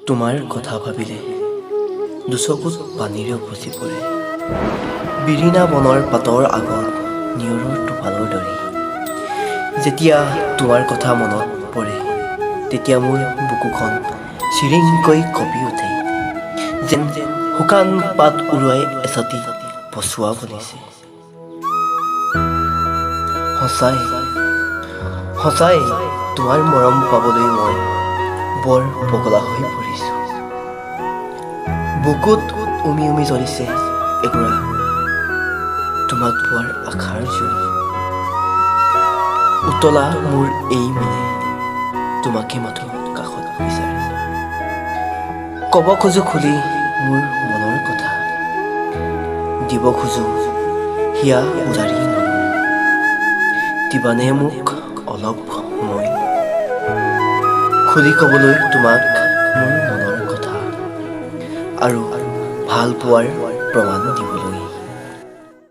তোমাৰ কথা ভাবিলে দুচকুত পানীৰে উপচি পৰে। বিৰিণা বনৰ পাতৰ আগত নিয়ৰৰ টোপালৰ দৰে। যেতিয়া তোমাৰ কথা মনত পৰে, তেতিয়া মোৰ বুকুখন চিৰিংকৈ কঁপি উঠে, যেন শুকান পাত উৰুৱাই এচাতি পছোৱা বলিছে। সঁচাই সঁচাই তোমাৰ মৰম পাবলৈ মই বৰ পগলা হৈ পৰিছো। বুকুত উমি উমি জ্বলিছে একুৰা তোমাক পোৱাৰ আশাৰ জুই। উতলা মোৰ এই মনে তোমাকে মাথো কাষত বিচাৰে। ক'ব খোজো খুলি মোৰ মনৰ কথা, দিব খোজো হিয়া উজাৰি মন। দিবানে মোক অলপ সময় খুলি ক'বলৈ তোমাক মোৰ মনৰ কথা, আৰু ভাল পোৱাৰ প্ৰমাণ দিবলৈ।